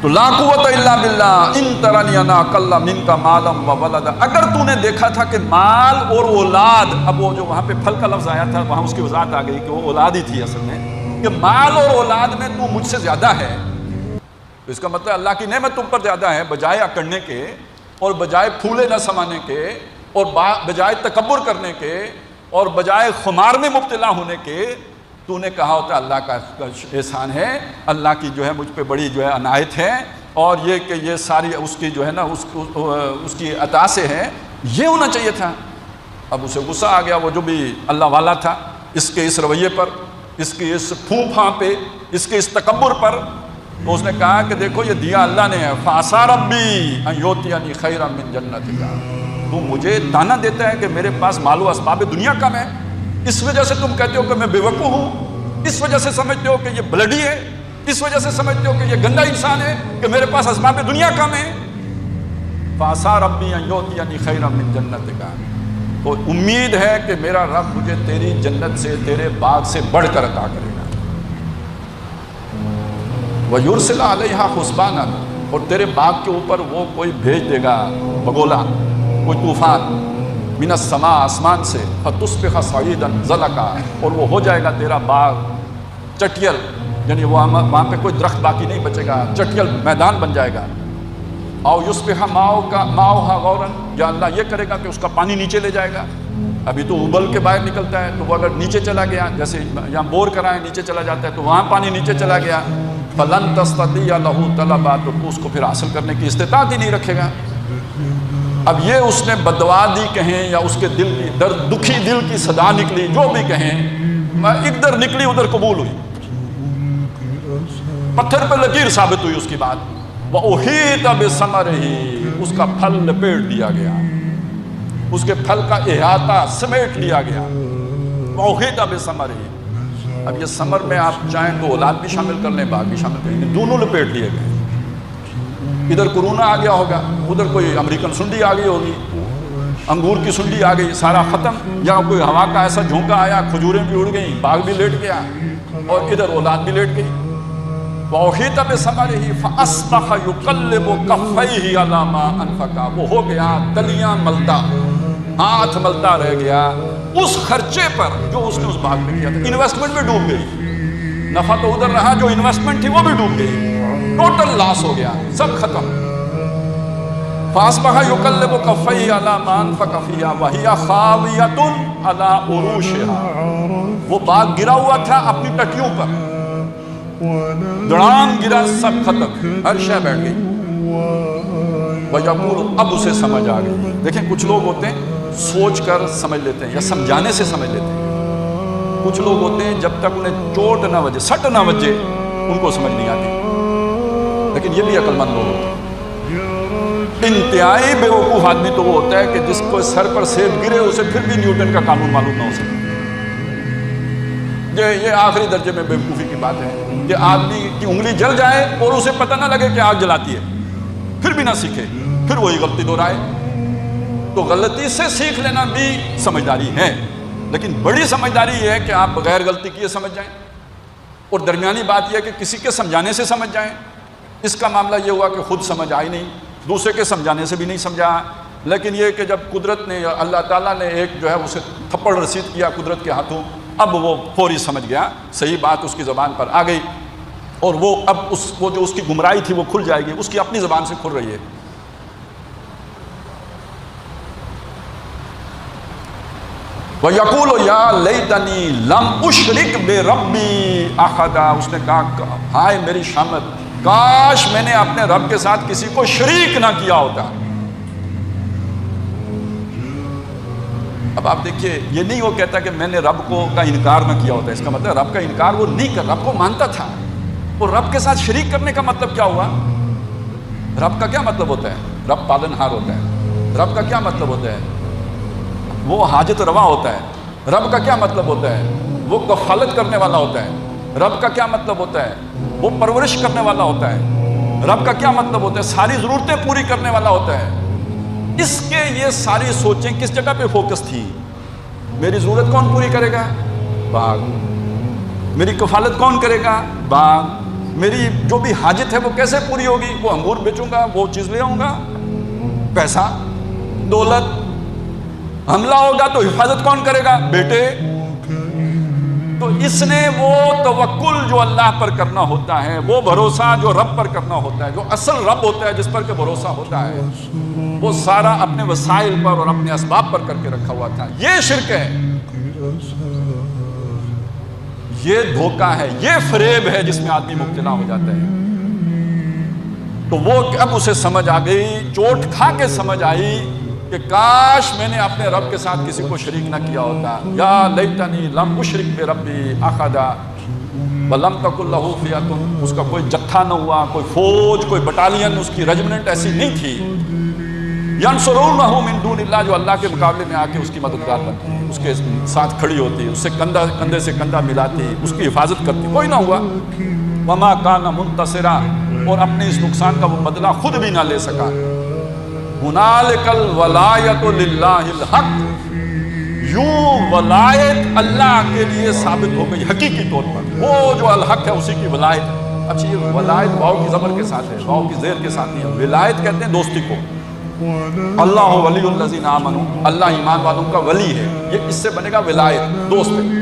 تو لا قوت الا باللہ ان ترنی انا اقل منک مالا و ولدا، اگر تو نے دیکھا تھا کہ مال اور اولاد، اب وہ جو وہاں پہ پھل کا لفظ آیا تھا وہاں اس کی وضاحت آ گئی کہ وہ اولاد ہی تھی اصل میں، کہ مال اور اولاد میں تو مجھ سے زیادہ ہے، تو اس کا مطلب اللہ کی نعمت تم پر زیادہ ہے، بجائے اکڑنے کے اور بجائے پھولے نہ سمانے کے اور بجائے تکبر کرنے کے اور بجائے خمار میں مبتلا ہونے کے، تو نے کہا ہوتا اللہ کا احسان ہے، اللہ کی جو ہے مجھ پہ بڑی جو ہے عنایت ہے، اور یہ کہ یہ ساری اس کی جو ہے نا اس کی عطا سے ہے، یہ ہونا چاہیے تھا۔ اب اسے غصہ آ گیا، وہ جو بھی اللہ والا تھا، اس کے اس رویے پر، اس کی اس پھوں پھاں پہ، اس کے اس تکبر پر، تو اس نے کہا کہ دیکھو یہ دیا اللہ نے ہے، فَعَسَىٰ رَبِّي أَن يُؤْتِيَنِي خَيْرًا مِّن جَنَّتِكَ، تو مجھے تانا دیتا ہے کہ میرے پاس مال و اسباب دنیا کم ہے، اس وجہ سے تم کہتے ہو کہ میں بے وقوف ہوں، اس وجہ سے سمجھتے ہو کہ یہ بلڈی ہے، اس وجہ سے سمجھتے ہو کہ یہ گندا انسان ہے کہ میرے پاس اسباب دنیا کم ہے. فَعَسَىٰ رَبِّي أَن يُؤْتِيَنِي خَيْرًا مِّن جَنَّتِكَ، تو امید ہے کہ میرا رب مجھے تیری جنت سے، تیرے باغ سے بڑھ کر عطا کرے گا. وَيُرْسِلَ عَلَيْهَا حُسْبَانًا، اور تیرے باغ کے اوپر وہ کوئی بھیج دے گا بگولا، کوئی طوفان، من السماء، آسمان سے، فَتُصْبِحَ صَعِيدًا زَلَقًا، اور وہ ہو جائے گا تیرا باغ چٹیل، یعنی وہاں پہ کوئی درخت باقی نہیں بچے گا، چٹیل میدان بن جائے گا. او یصبح ماؤها غورا، یا اللہ یہ کرے گا کہ اس کا پانی نیچے لے جائے گا. ابھی تو ابل کے باہر نکلتا ہے، تو وہ اگر نیچے چلا گیا، جیسے یہاں بور کرائیں نیچے چلا جاتا ہے، تو وہاں پانی نیچے چلا گیا، فلن تستطیع له طلبا، تو اس کو پھر حاصل کرنے کی استطاعت ہی نہیں رکھے گا. اب یہ اس نے بددعا دی کہیں یا اس کے دل کی درد، دکھی دل کی صدا نکلی، جو بھی کہیں، ادھر نکلی ادھر قبول ہوئی، پتھر پہ لکیر ثابت ہوئی اس کی بات. وَأُحِيطَ بِثَمَرِهِ، اس کا پھل لپیٹ دیا گیا، اس کے پھل کا احاطہ سمیٹ لیا گیا. وَأُحِيطَ بِثَمَرِهِ، اب یہ ثمر میں آپ چاہیں تو اولاد بھی شامل کر لیں، باغ بھی شامل کر لیں، دونوں لپیٹ لیے گئے. ادھر کورونا آ گیا ہوگا، ادھر کوئی امریکن سنڈی آ گئی ہوگی، انگور کی سنڈی آ گئی، سارا ختم. یا کوئی ہوا کا ایسا جھونکا آیا، کھجوریں بھی اڑ گئیں، باغ بھی لیٹ گیا، اور ادھر اولاد بھی لیٹ گئی. وَأُحِيطَ بِثَمَرِهِ فَأَصْبَحَ يُقَلِّبُ كَفَّيْهِ عَلَىٰ مَا أَنفَقَ، وہ ہو گیا تلیاں ملتا، ہاتھ ملتا رہ گیا اس خرچے پر جو اس نے اس باغ میں کیا تھا. انویسٹمنٹ بھی ڈوب گئی، نفع تو ادھر رہا، جو انویسٹمنٹ تھی وہ بھی ڈوب گئی، ٹوٹل لاس ہو گیا، سب ختم. فَأَصْبَحَ يُقَلِّبُ كَفَّيْهِ عَلَىٰ مَا أَنفَقَ فِيهَا وَهِيَ خَاوِيَةٌ عَلَىٰ عُرُوشِهَا، وہ باغ گرا ہوا تھا اپنی ٹٹیوں پر، دڑام گرا، سب ختم، ہر شے بیٹھ گئی. وَيَقُولُ، اب اسے سمجھ آ گئی. دیکھیں کچھ لوگ ہوتے ہیں سوچ کر سمجھ لیتے ہیں یا سمجھانے سے سمجھ لیتے ہیں، کچھ لوگ ہوتے ہیں جب تک انہیں چوٹ نہ وجے، سٹ نہ وجے، ان کو سمجھ نہیں آتی. لیکن یہ بھی عقل مند لوگ ہوتے ہیں. انتہائی بے وقوف آدمی تو وہ ہوتا ہے کہ جس کو سر پر سیب گرے اسے پھر بھی نیوٹن کا قانون معلوم نہ ہو سکے. یہ آخری درجے میں بے وقوفی کی بات ہے کہ آدمی کی انگلی جل جائے اور اسے پتہ نہ لگے کہ آگ جلاتی ہے، پھر بھی نہ سیکھے، پھر وہی غلطی دہرائے. تو غلطی سے سیکھ لینا بھی سمجھداری ہے، لیکن بڑی سمجھداری یہ ہے کہ آپ بغیر غلطی کیے سمجھ جائیں، اور درمیانی بات یہ ہے کہ کسی کے سمجھانے سے سمجھ جائیں. اس کا معاملہ یہ ہوا کہ خود سمجھ آئی نہیں، دوسرے کے سمجھانے سے بھی نہیں سمجھا، لیکن یہ کہ جب قدرت نے، اللہ تعالیٰ نے ایک جو ہے اسے تھپڑ رسید کیا قدرت کے ہاتھوں، اب وہ فوری سمجھ گیا، صحیح بات اس کی زبان پر آ گئی، اور وہ اب وہ جو اس کی گمراہی تھی وہ کھل جائے گی، اس کی اپنی زبان سے کھل رہی ہے. وَيَقُولُ يَا لَيْتَنِي لَمْ أُشْرِكْ بِرَبِّي أَحَدًا، اس نے کہا ہائے میری شامت، کاش میں نے اپنے رب کے ساتھ کسی کو شریک نہ کیا ہوتا. اب آپ دیکھیے، یہ نہیں وہ کہتا کہ میں نے رب کا انکار نہ کیا ہوتا، اس کا مطلب رب کا انکار وہ نہیں کر، رب کو مانتا تھا. اور رب کے ساتھ شریک کرنے کا مطلب کیا ہوا؟ رب کا کیا مطلب ہوتا ہے؟ رب پالن ہار ہوتا ہے. رب کا کیا مطلب ہوتا ہے؟ وہ حاجت روا ہوتا ہے. رب کا کیا مطلب ہوتا ہے؟ وہ کفالت کرنے والا ہوتا ہے. رب کا کیا مطلب ہوتا ہے؟ وہ پرورش کرنے والا ہوتا ہے. رب کا کیا مطلب ہوتا ہے؟ ساری ضرورتیں پوری کرنے والا ہوتا ہے. اس کے یہ ساری سوچیں کس جگہ پہ فوکس تھی؟ میری ضرورت کون پوری کرے گا؟ باغ. میری کفالت کون کرے گا؟ باغ. میری جو بھی حاجت ہے وہ کیسے پوری ہوگی؟ وہ انگور بیچوں گا، وہ چیز لے آؤں گا، پیسہ، دولت. حملہ ہوگا تو حفاظت کون کرے گا؟ بیٹے. تو اس نے وہ توکل جو اللہ پر کرنا ہوتا ہے، وہ بھروسہ جو رب پر کرنا ہوتا ہے، جو اصل رب ہوتا ہے جس پر کہ بھروسہ ہوتا ہے، وہ سارا اپنے وسائل پر اور اپنے اسباب پر کر کے رکھا ہوا تھا. یہ شرک ہے، یہ دھوکہ ہے، یہ فریب ہے جس میں آدمی مبتلا ہو جاتا ہے. تو وہ اب اسے سمجھ آ گئی، چوٹ کھا کے سمجھ آئی کہ کاش میں نے اپنے رب کے ساتھ کسی کو شریک نہ کیا ہوتا. یا لیتنی لم اشرک بربی احدا ولم تکن لہ فئۃ، اس کا کوئی جتھا نہ ہوا، کوئی فوج، کوئی بٹالین، اس کی رجمنٹ ایسی نہیں تھی. ینصرونہ من دون اللہ، جو اللہ کے مقابلے میں آ کے اس کی مددگار بنتی، اس کے ساتھ کھڑی ہوتی، اس سے کندھے سے کندھا ملاتی، اس کی حفاظت کرتی. کوئی نہ ہوا. وما کان منتصرا، اور اپنے اس نقصان کا وہ بدلہ خود بھی نہ لے سکا۔ ہنالک الولایۃ للہ الحق، یوں ولایت اللہ کے لیے ثابت ہو گئی حقیقی طور پر، وہ جو الحق ہے اسی کی ولایت۔ اچھا یہ ولایت واؤ کی زبر کے ساتھ ہے، واؤ کی زیر کے ساتھ نہیں ہے۔ ولایت کہتے ہیں دوستی کو۔ اللہ ولی الذین آمنوا، اللہ ایمان والوں کا ولی ہے، یہ اس سے بنے گا ولایت، دوست ہے۔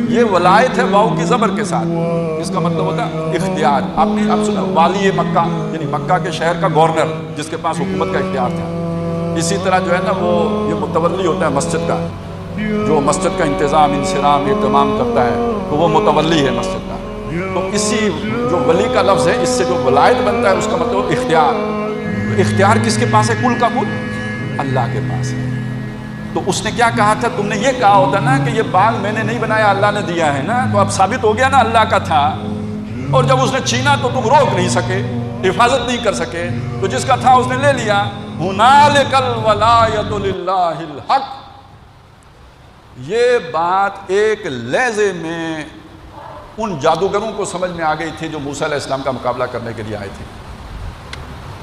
یہ ولایت ہے واؤ کی زبر کے ساتھ، اس کا مطلب ہوتا ہے اختیار۔ آپ نے اب سنا والی مکہ، یعنی مکہ کے شہر کا گورنر جس کے پاس حکومت کا اختیار تھا۔ اسی طرح جو ہے نا وہ یہ متولی ہوتا ہے مسجد کا، جو مسجد کا انتظام انصرام اہتمام کرتا ہے، تو وہ متولی ہے مسجد کا۔ تو اسی جو ولی کا لفظ ہے، اس سے جو ولایت بنتا ہے اس کا مطلب اختیار۔ اختیار کس کے پاس ہے؟ کل کا کل اللہ کے پاس ہے۔ تو اس نے کیا کہا تھا؟ تم نے یہ کہا ہوتا نا کہ یہ باغ میں نے نہیں بنایا اللہ نے دیا ہے نا، تو اب ثابت ہو گیا نا اللہ کا تھا۔ اور جب اس نے چھینا تو تم روک نہیں سکے، حفاظت نہیں کر سکے، تو جس کا تھا اس نے لے لیا۔ ہنالک الولایۃ للہ الحق، یہ بات ایک لہجے میں ان جادوگروں کو سمجھ میں آ گئی تھی جو موسیٰ علیہ السلام کا مقابلہ کرنے کے لیے آئے تھے۔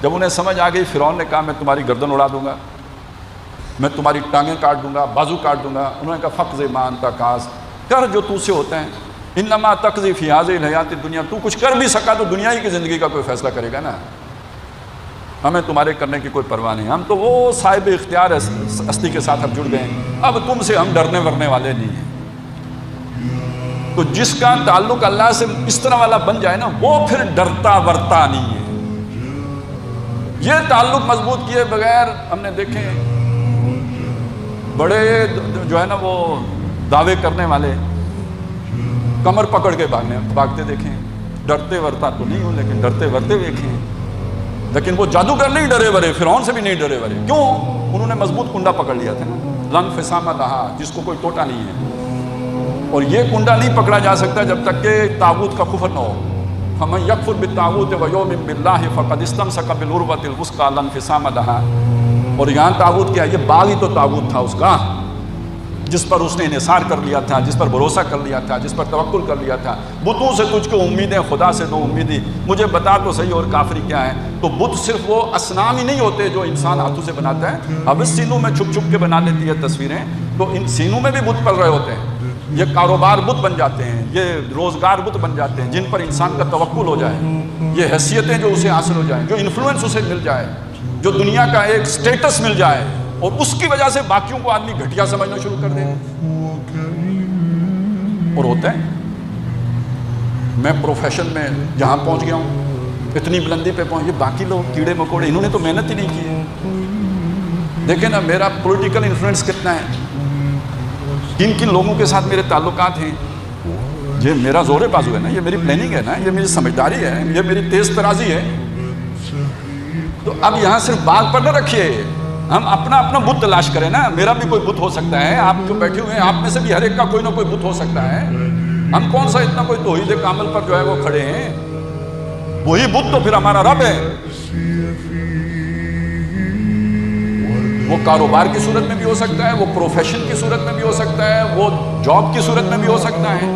جب انہیں سمجھ آ گئی، فرعون نے کہا میں تمہاری گردن اڑا دوں گا، میں تمہاری ٹانگیں کاٹ دوں گا، بازو کاٹ دوں گا۔ انہوں نے کہا فقض ما انت قاض، کر جو تو سے ہوتا ہے، انما تقضی فی هذه الحیات الدنیا، تو کچھ کر بھی سکا تو دنیا ہی کی زندگی کا کوئی فیصلہ کرے گا نا، ہمیں تمہارے کرنے کی کوئی پرواہ نہیں، ہم تو وہ صاحب اختیار ہستی کے ساتھ اب جڑ گئے ہیں، اب تم سے ہم ڈرنے ورنے والے نہیں ہیں۔ تو جس کا تعلق اللہ سے اس طرح والا بن جائے نا، وہ پھر ڈرتا ورتا نہیں ہے۔ یہ تعلق مضبوط کیے بغیر ہم نے دیکھے بڑے جو ہے نا وہ دعوے کرنے والے کمر پکڑ کے بھاگتے دیکھیں، ڈرتے ورتا تو نہیں ہوں لیکن ڈرتے ورتے دیکھیں۔ لیکن وہ جادوگر نہیں ڈرے ورے، فرعون سے بھی نہیں ڈرے ورے، کیوں؟ انہوں نے مضبوط کنڈا پکڑ لیا تھا نا، لن فسام لہا، جس کو کوئی ٹوٹا نہیں ہے۔ اور یہ کنڈا نہیں پکڑا جا سکتا جب تک کہ طاغوت کا کفر نہ ہو۔ فمن یکفر بالطاغوت ویؤمن باللہ فقد استمسک بالعروۃ الوثقی لا انفصام لها۔ اور یہاں طاغوت کیا؟ یہ باغ ہی تو طاغوت تھا اس کا، جس پر اس نے انحصار کر لیا تھا، جس پر بھروسہ کر لیا تھا، جس پر توکل کر لیا تھا۔ بتوں سے تجھ کو امیدیں، خدا سے دو امیدی، مجھے بتا تو صحیح اور کافری کیا ہے۔ تو بت صرف وہ اصنام ہی نہیں ہوتے جو انسان ہاتھوں سے بناتا ہے، اب اس سینوں میں چھپ چھپ کے بنا لیتی ہے تصویریں، تو ان سینوں میں بھی بت پل رہے ہوتے ہیں۔ یہ کاروبار بت بن جاتے ہیں، یہ روزگار بت بن جاتے ہیں جن پر انسان کا توکل ہو جائے، یہ حیثیتیں جو اسے حاصل ہو جائیں، جو انفلوئنس اسے مل جائے، جو دنیا کا ایک سٹیٹس مل جائے، اور اس کی وجہ سے باقیوں کو آدمی گھٹیا سمجھنا شروع کر دے۔ اور ہوتا ہے، میں پروفیشن میں جہاں پہنچ گیا ہوں، اتنی بلندی پہ پہنچ، یہ باقی لوگ کیڑے مکوڑے، انہوں نے تو محنت ہی نہیں کی ہے۔ دیکھیں نا میرا پولیٹیکل انفلوئنس کتنا ہے، کن کن لوگوں کے ساتھ میرے تعلقات ہیں، یہ میرا زور بازو ہے نا، یہ میری پلاننگ ہے نا، یہ میری سمجھداری ہے، یہ میری تیز ترازی ہے۔ تو اب یہاں صرف باغ پر نہ رکھیے، ہم اپنا اپنا بت تلاش کریں نا، میرا بھی کوئی بت ہو سکتا ہے، آپ جو بیٹھے ہوئے ہیں آپ میں سے بھی ہر ایک کا کوئی نہ کوئی بت ہو سکتا ہے۔ ہم کون سا اتنا کوئی توحید کامل پر جو ہے وہ کھڑے ہیں، وہی بت تو پھر ہمارا رب ہے۔ وہ کاروبار کی صورت میں بھی ہو سکتا ہے، وہ پروفیشن کی صورت میں بھی ہو سکتا ہے، وہ جاب کی صورت میں بھی ہو سکتا ہے،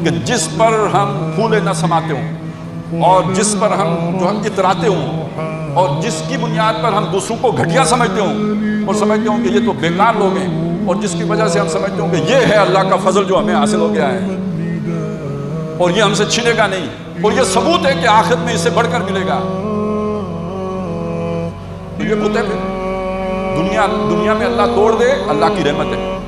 کہ جس پر ہم پھولے نہ سماتے ہوں، اور جس پر ہم جو ہم اتراتے ہوں، اور جس کی بنیاد پر ہم دوسروں کو گھٹیا سمجھتے ہوں، اور سمجھتے ہوں کہ یہ تو بیکار لوگ ہیں، اور جس کی وجہ سے ہم سمجھتے ہوں کہ یہ ہے اللہ کا فضل جو ہمیں حاصل ہو گیا ہے، اور یہ ہم سے چھنے گا نہیں، اور یہ ثبوت ہے کہ آخرت میں اس سے بڑھ کر ملے گا۔ تو یہ بت ہے، پھر دنیا میں اللہ توڑ دے، اللہ کی رحمت ہے۔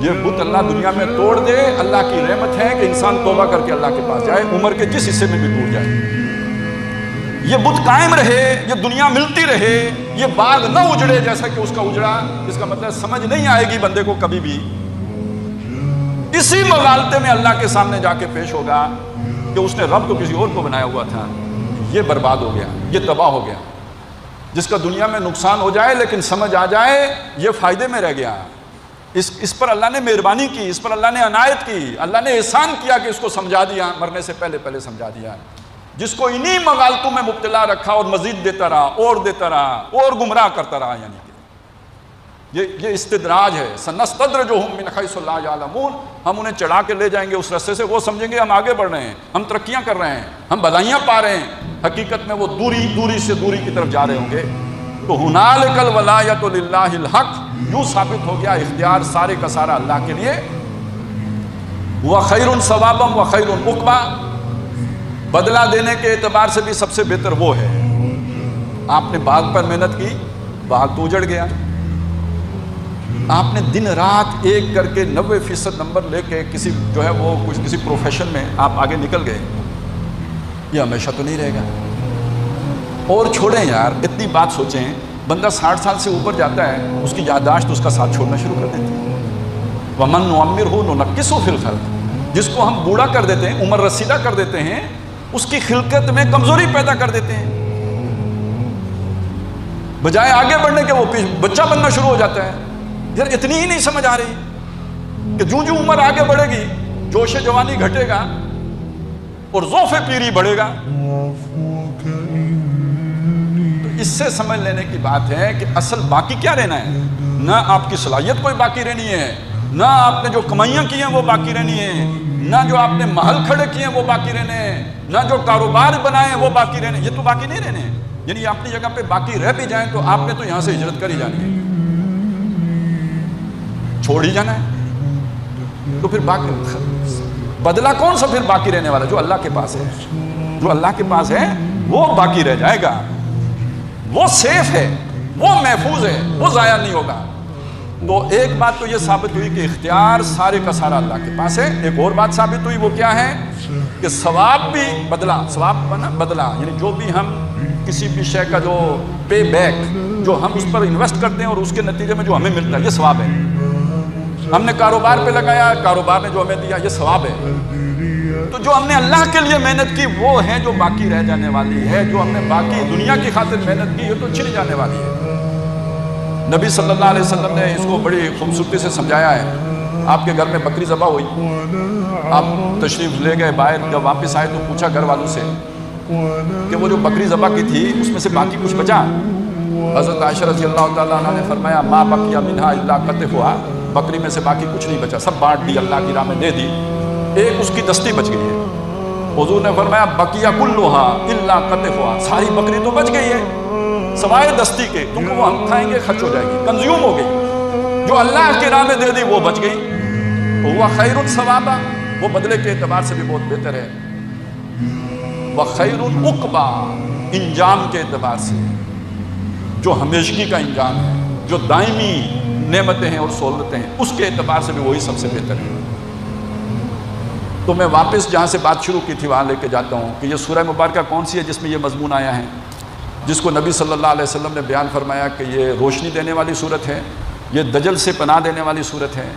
یہ بت اللہ دنیا میں توڑ دے، اللہ کی رحمت ہے کہ انسان توبہ کر کے اللہ کے پاس جائے، عمر کے جس حصے میں بھی ٹوٹ جائے۔ یہ بت قائم رہے، یہ دنیا ملتی رہے، یہ باغ نہ اجڑے جیسا کہ اس کا اجڑا، اس کا مطلب سمجھ نہیں آئے گی بندے کو کبھی بھی، اسی مغالطے میں اللہ کے سامنے جا کے پیش ہوگا کہ اس نے رب تو کسی اور کو بنایا ہوا تھا، یہ برباد ہو گیا، یہ تباہ ہو گیا۔ جس کا دنیا میں نقصان ہو جائے لیکن سمجھ آ جائے یہ فائدے میں رہ گیا، اس پر اللہ نے مہربانی کی، اس پر اللہ نے عنایت کی، اللہ نے احسان کیا کہ اس کو سمجھا دیا، مرنے سے پہلے سمجھا دیا۔ جس کو انہی مغالطوں میں مبتلا رکھا اور مزید دیتا رہا اور دیتا رہا اور گمراہ کرتا رہا، یعنی کہ یہ استدراج ہے. سنستدرجہم من حیث لا یعلمون. ہم انہیں چڑھا کے لے جائیں گے اس راستے سے, وہ سمجھیں گے ہم آگے بڑھ رہے ہیں, ہم ترقیاں کر رہے ہیں, ہم بھلائیاں پا رہے ہیں. حقیقت میں وہ دوری سے دوری کی طرف جا رہے ہوں گے. تو ہنالک الولایۃ للہ الحق, یوں ثابت ہو گیا اختیار سارے کا سارا اللہ کے لیے. وخیر ثوابا وخیر عقبا, بدلہ دینے کے اعتبار سے بھی سب سے بہتر وہ ہے. آپ نے باغ پر محنت کی, باغ تو اجڑ گیا. آپ نے دن رات ایک کر کے 90% نمبر لے کے کسی جو ہے وہ کسی پروفیشن میں آپ آگے نکل گئے, یہ ہمیشہ تو نہیں رہے گا. اور چھوڑیں یار, اتنی بات سوچیں, بندہ 60 سال سے اوپر جاتا ہے, اس کی یادداشت اس کا ساتھ چھوڑنا شروع کر دیتی ہے. وَمَن نُعَمِّرْهُ نُنَقِّصُهُ فِي الْخَلْقِ, جس کو ہم بوڑھا کر دیتے ہیں, عمر رسیدہ کر دیتے ہیں, اس کی خلقت میں کمزوری پیدا کر دیتے ہیں. بجائے آگے بڑھنے کے وہ بچہ بننا شروع ہو جاتا ہے. یار اتنی ہی نہیں سمجھ آ رہی کہ جو عمر آگے بڑھے گی جوش جوانی گھٹے گا اور ذوف پیری بڑھے گا. تو اس سے سمجھ لینے کی بات ہے کہ اصل باقی کیا رہنا ہے. نہ آپ کی صلاحیت کوئی باقی رہنی ہے, نہ آپ نے جو کمائیاں کی ہیں وہ باقی رہنی ہیں, نہ جو آپ نے محل کھڑے کیے ہیں وہ باقی رہنے ہیں, نہ جو کاروبار بنائے ہیں وہ باقی رہنے. یہ تو باقی نہیں رہنے ہیں. یعنی اپنی جگہ پہ باقی رہ بھی جائیں تو آپ نے تو یہاں سے ہجرت کر ہی جانی ہے, چھوڑ ہی جانا ہے. تو پھر باقی بدلہ کون سا پھر باقی رہنے والا؟ جو اللہ کے پاس ہے. جو اللہ کے پاس ہے وہ باقی رہ جائے گا, وہ سیف ہے, وہ محفوظ ہے, وہ ضائع نہیں ہوگا. تو ایک بات تو یہ ثابت ہوئی کہ اختیار سارے کا سارا اللہ کے پاس ہے. ایک اور بات ثابت ہوئی, وہ کیا ہے کہ ثواب بھی بدلہ, ثواب بنا بدلہ, یعنی جو بھی ہم کسی بھی شے کا جو پے بیک جو ہم اس پر انویسٹ کرتے ہیں اور اس کے نتیجے میں جو ہمیں ملتا ہے یہ ثواب ہے. ہم نے کاروبار پہ لگایا, کاروبار نے جو ہمیں دیا یہ ثواب ہے. تو جو ہم نے اللہ کے لیے محنت کی وہ ہے جو باقی رہ جانے والی ہے. جو ہم نے باقی دنیا کی خاطر محنت کی یہ تو چھن جانے والی ہے. نبی صلی اللہ علیہ وسلم نے اس کو بڑی خوبصورتی سے سمجھایا ہے. آپ کے گھر میں بکری ذبح ہوئی, آپ تشریف لے گئے باہر, جب واپس آئے تو پوچھا گھر والوں سے کہ وہ جو بکری ذبح کی تھی اس میں سے باقی کچھ بچا؟ حضرت عائشہ رضی اللہ تعالیٰ عنہ نے فرمایا ما بقی منہا الا قطفھا, بکری میں سے باقی کچھ نہیں بچا, سب بانٹ دی, اللہ کی راہ میں دے دی, ایک اس کی دستی بچ گئی ہے. حضور نے فرمایا بقیہ کلھا الا قطفھا, ساری بکری تو بچ گئی ہے سوائے دستی کے, کیونکہ وہ ہم کھائیں گے خرچ ہو جائے گی, کنزیوم ہو گئی. جو اللہ کی راہ میں دے دی وہ بچ گئی. وہ خیر ثوابا, وہ بدلے کے اعتبار سے بھی بہت بہتر ہے. وخیر عقبا, انجام کے اعتبار سے جو ہمیشگی کا انجام ہے, جو دائمی نعمتیں ہیں اور سہولتیں ہیں, اس کے اعتبار سے بھی وہی سب سے بہتر ہے. تو میں واپس جہاں سے بات شروع کی تھی وہاں لے کے جاتا ہوں کہ یہ سورہ مبارکہ کون سی ہے جس میں یہ مضمون آیا ہے, جس کو نبی صلی اللہ علیہ وسلم نے بیان فرمایا کہ یہ روشنی دینے والی صورت ہے, یہ دجل سے پناہ دینے والی صورت ہے.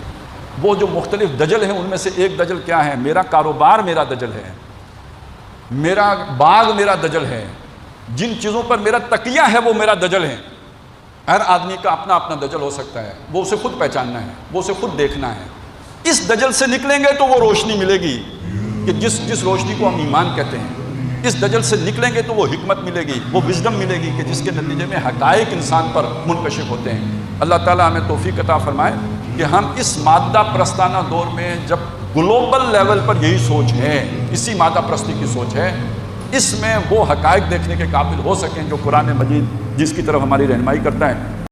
وہ جو مختلف دجل ہیں ان میں سے ایک دجل کیا ہے؟ میرا کاروبار میرا دجل ہے, میرا باغ میرا دجل ہے, جن چیزوں پر میرا تکیہ ہے وہ میرا دجل ہے. ہر آدمی کا اپنا اپنا دجل ہو سکتا ہے, وہ اسے خود پہچاننا ہے, وہ اسے خود دیکھنا ہے. اس دجل سے نکلیں گے تو وہ روشنی ملے گی کہ جس روشنی کو ہم ایمان کہتے ہیں. اس دجل سے نکلیں گے تو وہ حکمت ملے گی, وہ وزڈم ملے گی کہ جس کے نتیجے میں حقائق انسان پر منکشف ہوتے ہیں. اللہ تعالیٰ ہمیں توفیق عطا فرمائے کہ ہم اس مادہ پرستانہ دور میں, جب گلوبل لیول پر یہی سوچ ہے, اسی مادہ پرستی کی سوچ ہے, اس میں وہ حقائق دیکھنے کے قابل ہو سکیں جو قرآن مجید جس کی طرف ہماری رہنمائی کرتا ہے.